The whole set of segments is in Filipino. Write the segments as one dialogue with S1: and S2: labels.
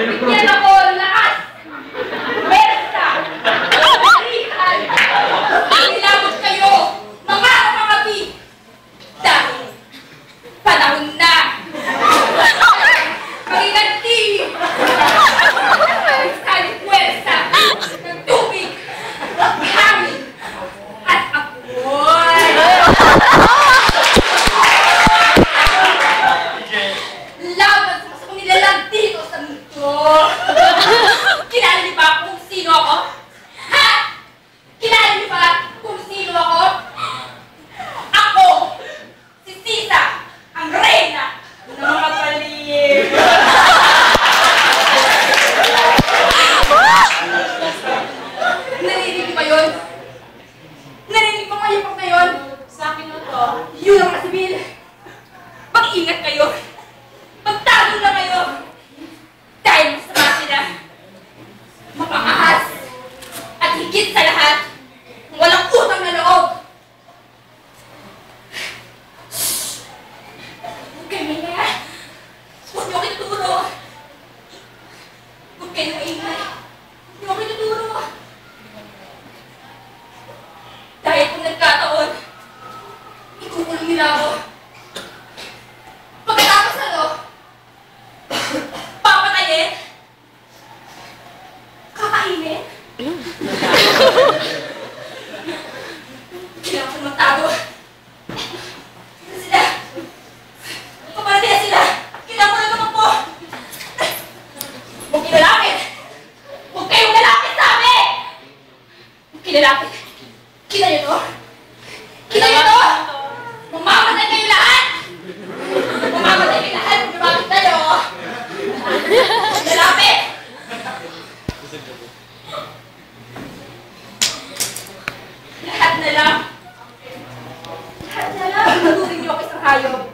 S1: Bigyan ako ng lakas! Mersa! Balikan! Nilabot kayo! Mga bi! Dahil panahon na! Magiganti! Salit puwersa ng tubig, hangin, at apoy! Laban sa masakong nilalang dito sa mundo! Kilala niyo ba kung sino ako? Ha? Kilala niyo ba kung sino ako? Ako! Si Sisa! Ang reyna ng mga paligid! Narinig niyo ba yun? Narinig mo kayo pag ngayon? Sa akin na to. Yun ang kasabihin. Mag-ingat kayo. Magtago na kayo. Dahil masama sila. Mapangahas. At higit sa lahat, walang utang na loob. Huwag kayo maingay. Huwag niyo ako ituturo. Huwag kayo maingay. Huwag niyo ako ituturo. Dahil kung nagkataon, ikukulong nila ako. Pagkatapos ano, papatayin, kakainin, kailangan ko magtago. Sila sila, kapalatin sila, kailangan ko na tumakbo. Huwag kinalapit, huwag kayong lalapit sa amin! Huwag kinalapit. Kita niyo to? Kita niyo to? Mamamatay kayo lahat! Mamamatay kayo lahat! Lumapit tayo! Lalapit! Lahat na lang! Lahat na lang! Manurin niyo ako isang hayop!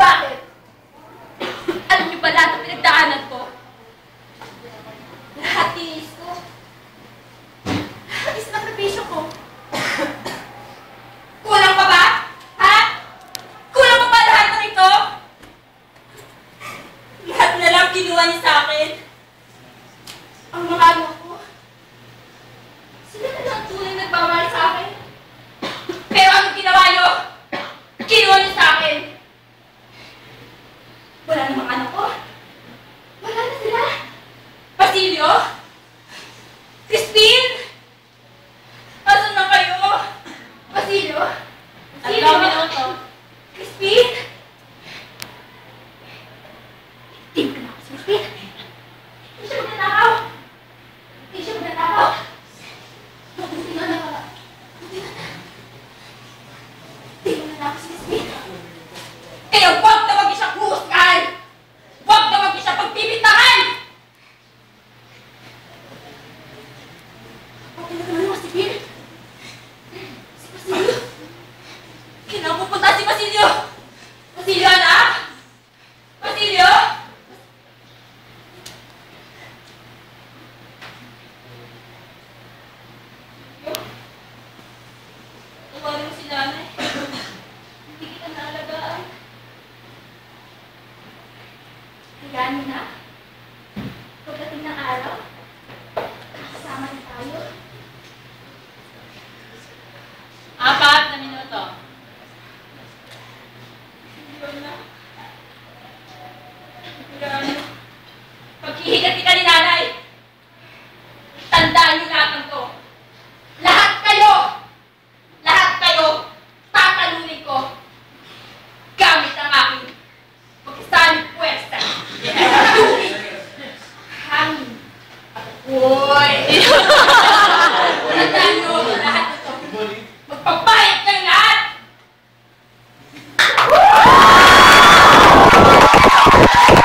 S1: Bakit? Alam niyo ba lahat ang pinagdaanan ko? Lahat tinis ko. Isakripisyo ko. Kulang pa ba? Ha? Kulang pa ba lahat ng ito? Lahat na lang kinuha niyo sa akin. Ang mga ano ko. Sila na lang tunay nagbabalik sa akin. Pero anong ginawa niyo? Kinuha niyo sa akin. Wala na mga anak ko. Wala na sila. Basilio? Crispin? Asan na kayo? Basilio? Basilio? Minuto. Crispin? Tingin ka na ako si Crispin. Hindi siya magnanakaw. Hindi siya magnanakaw. Mabuti na na. Mabuti na na. Tingin na ako si Crispin. Kaya huwag na wag siya huhusgahan. Huwag na wag siya pagpipintahan. Okay na naman si Bill. Si Basilio. Kinapupunta si Basilio. Basilio, anak? Basilio? Tawarin mo si nanay. Hindi kita naalagaan. Hayaan mo na. Pagdating ng araw, kasama na tayo.
S2: 4 na minuto.
S1: Hindi na.